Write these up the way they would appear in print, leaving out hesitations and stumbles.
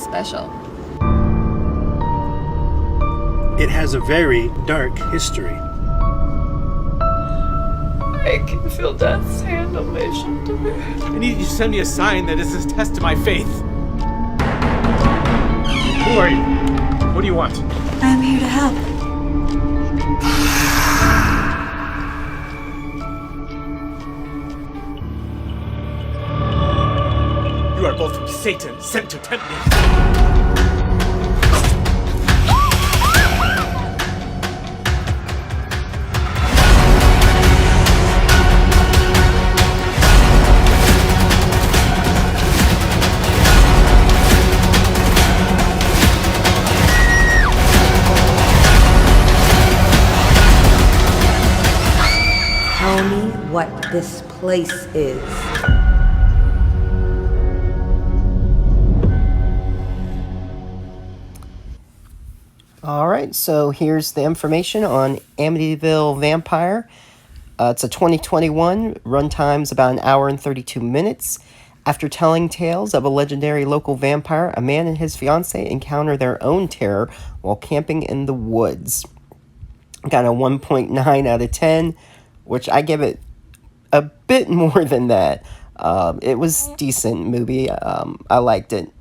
special. It has a very dark history. I can feel death's hand on my shoulder. I need you to send me a sign that is a test to my faith. Who are you? What do you want? I'm here to help. You are both from Satan, sent to tempt me. Tell me what this place is. Alright, so here's the information on Amityville Vampire. It's a 2021, runtime's about an hour and 32 minutes. After telling tales of a legendary local vampire, a man and his fiancée encounter their own terror while camping in the woods. Got a 1.9 out of 10, which I give it a bit more than that. It was a decent movie. I liked it.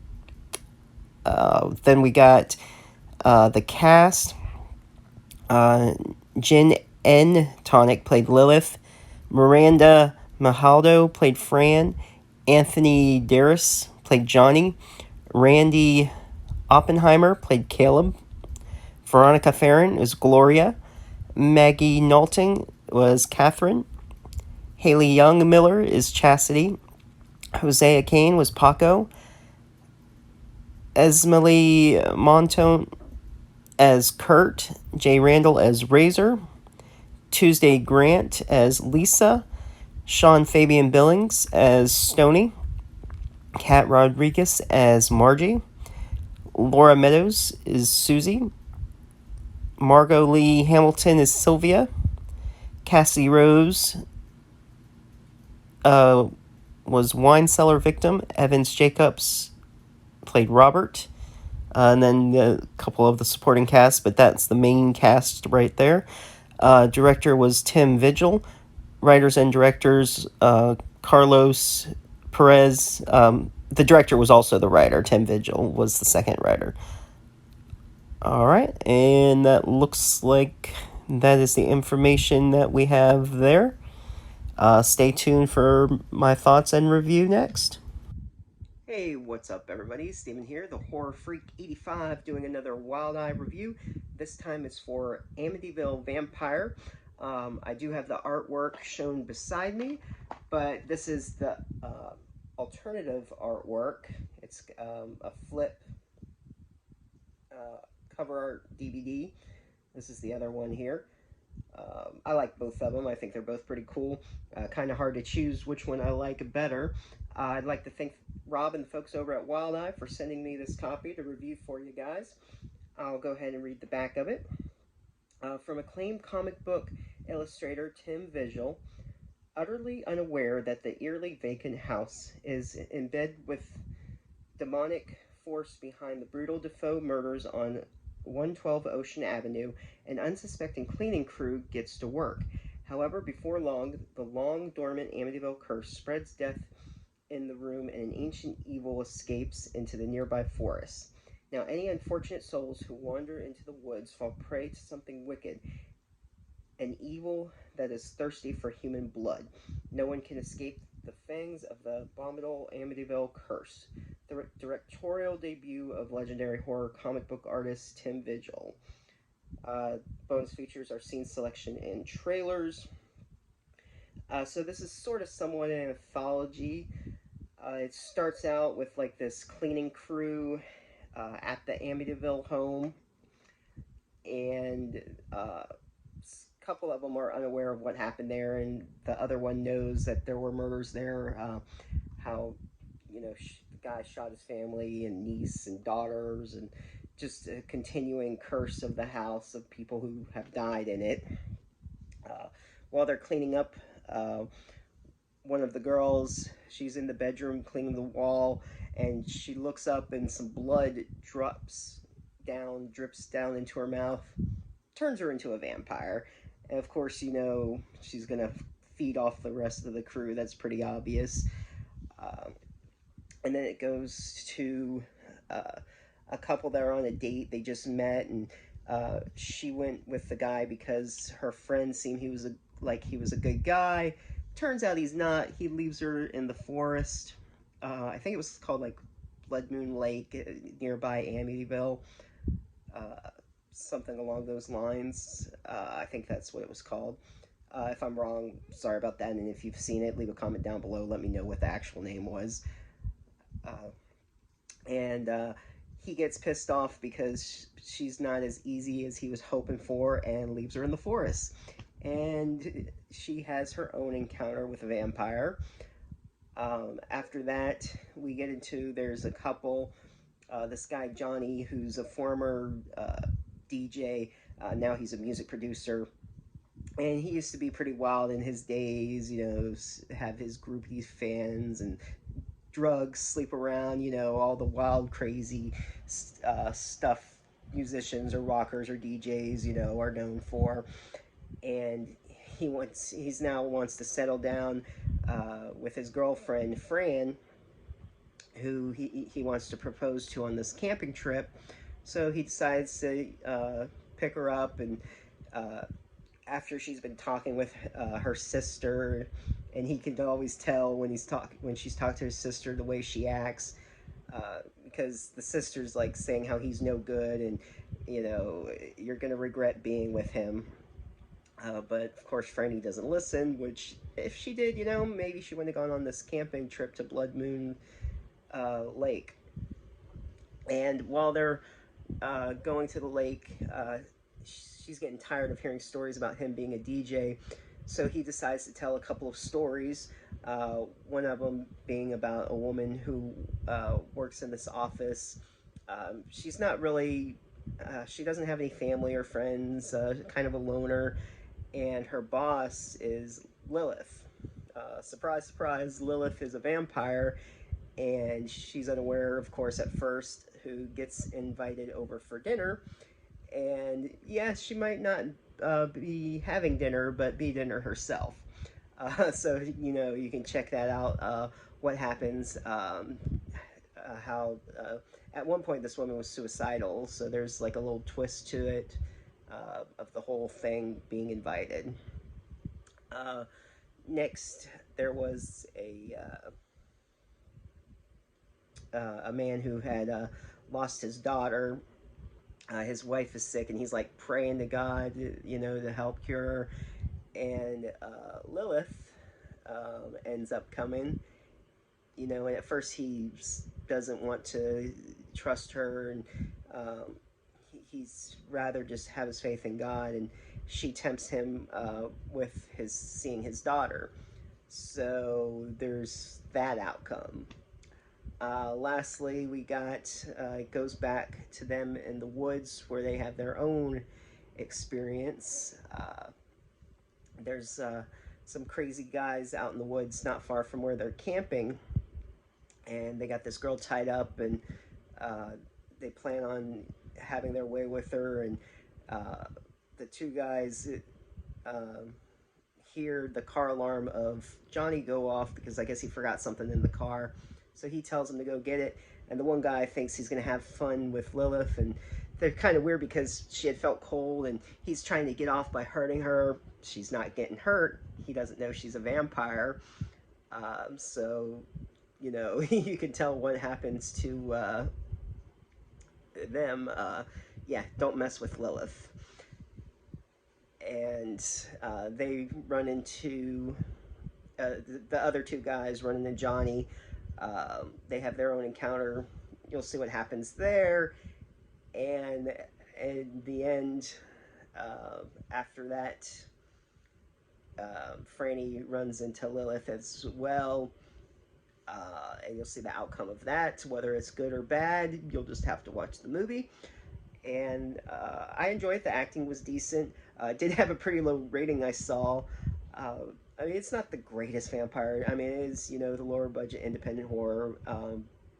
Then we got the cast. Jen N. Tonic played Lilith. Miranda Mahaldo played Fran. Anthony Darris played Johnny. Randy Oppenheimer played Caleb. Veronica Farron is Gloria. Maggie Knowlton was Catherine. Haley Young Miller is Chastity. Hosea Kane was Paco. Esmelie Montone as Kurt. Jay Randall as Razor. Tuesday Grant as Lisa. Sean Fabian Billings as Stoney. Kat Rodriguez as Margie. Laura Meadows is Susie. Margot Lee Hamilton is Sylvia. Cassie Rose was wine cellar victim. Evans Jacobs played Robert. And then a couple of the supporting cast, but that's the main cast right there. Director was Tim Vigil. Writers and directors, Carlos Perez. The director was also the writer. Tim Vigil was the second writer. All right, and that looks like that is the information that we have there. Stay tuned for my thoughts and review next. Hey, what's up everybody? Steven here, the Horror Freak 85, doing another Wild Eye review. This time it's for Amityville Vampire. I do have the artwork shown beside me, but this is the alternative artwork. It's a flip cover art DVD. This is the other one here. I like both of them. I think they're both pretty cool. Kind of hard to choose which one I like better. I'd like to thank Rob and the folks over at Wild Eye for sending me this copy to review for you guys. I'll go ahead and read the back of it. From acclaimed comic book illustrator Tim Vigil, utterly unaware that the eerily vacant house is in bed with demonic force behind the brutal Defoe murders on 112 Ocean Avenue, an unsuspecting cleaning crew gets to work. However, before long, the long-dormant Amityville curse spreads death in the room and an ancient evil escapes into the nearby forest. Now, any unfortunate souls who wander into the woods fall prey to something wicked, an evil that is thirsty for human blood. No one can escape the fangs of the abominable Amityville curse. The directorial debut of legendary horror comic book artist Tim Vigil. Bonus features are scene selection and trailers. So this is sort of somewhat an anthology. It starts out with like this cleaning crew at the Amityville home, and a couple of them are unaware of what happened there, and the other one knows that there were murders there. How, you know, the guy shot his family and niece and daughters, and just a continuing curse of the house of people who have died in it. While they're cleaning up, one of the girls, she's in the bedroom cleaning the wall, and she looks up and some blood drips down into her mouth, turns her into a vampire. And of course, she's gonna feed off the rest of the crew. That's pretty obvious. And then it goes to a couple that are on a date. They just met, and she went with the guy because her friend seemed he was a good guy. Turns out he's not. He leaves her in the forest. I think it was called like Blood Moon Lake nearby Amityville. Something along those lines. I think that's what it was called. If I'm wrong, sorry about that. And if you've seen it, leave a comment down below. Let me know what the actual name was. And he gets pissed off because she's not as easy as he was hoping for and leaves her in the forest. And she has her own encounter with a vampire. After that, we get into, there's a couple, this guy Johnny, who's a former DJ, now he's a music producer, and he used to be pretty wild in his days, have his groupie fans and drugs, sleep around, all the wild, crazy stuff musicians or rockers or DJs, are known for. And he's now wants to settle down with his girlfriend Fran, who he wants to propose to on this camping trip. So he decides to pick her up, and after she's been talking with her sister, and he can always tell when she's talking to his sister the way she acts, because the sister's like saying how he's no good, and you're gonna regret being with him. But of course Franny doesn't listen, which if she did, maybe she wouldn't have gone on this camping trip to Blood Moon Lake. And while they're going to the lake, she's getting tired of hearing stories about him being a DJ, so he decides to tell a couple of stories, one of them being about a woman who works in this office. She's not really, she doesn't have any family or friends, kind of a loner, and her boss is Lilith. Surprise, surprise, Lilith is a vampire, and she's unaware, of course, at first, who gets invited over for dinner. And yes, she might not be having dinner, but be dinner herself. So, you can check that out, what happens, how at one point this woman was suicidal, so there's like a little twist to it, of the whole thing being invited. Next, there was a man who had lost his daughter. His wife is sick, and he's like praying to God, to help cure her. And Lilith ends up coming, and at first he doesn't want to trust her, and he's rather just have his faith in God, and she tempts him with seeing his daughter. So there's that outcome. Lastly, we got, it goes back to them in the woods where they have their own experience. There's some crazy guys out in the woods not far from where they're camping, and they got this girl tied up, and they plan on having their way with her, and the two guys hear the car alarm of Johnny go off because I guess he forgot something in the car. So he tells him to go get it, and the one guy thinks he's going to have fun with Lilith, and they're kind of weird because she had felt cold, and he's trying to get off by hurting her. She's not getting hurt. He doesn't know she's a vampire. So, you can tell what happens to them. Yeah, don't mess with Lilith. And they run into, the other two guys run into Johnny. They have their own encounter. You'll see what happens there. And in the end, after that, Franny runs into Lilith as well. And you'll see the outcome of that. Whether it's good or bad, you'll just have to watch the movie. And I enjoyed it. The acting was decent. It did have a pretty low rating, I saw. I mean, it's not the greatest vampire. I mean, it is, the lower budget independent horror.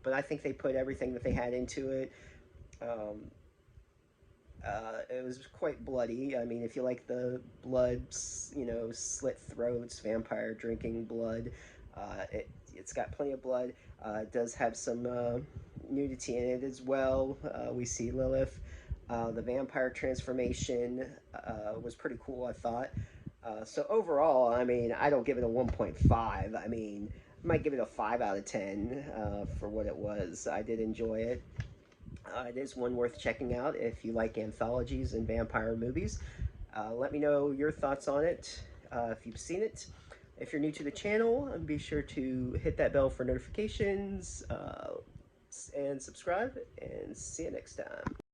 but I think they put everything that they had into it. It was quite bloody. I mean, if you like the blood, slit throats, vampire drinking blood, it's got plenty of blood. It does have some nudity in it as well. We see Lilith. The vampire transformation was pretty cool, I thought. So overall, I mean, I don't give it a 1.5. I mean, I might give it a 5 out of 10 for what it was. I did enjoy it. It is one worth checking out if you like anthologies and vampire movies. Let me know your thoughts on it if you've seen it. If you're new to the channel, be sure to hit that bell for notifications and subscribe, and see you next time.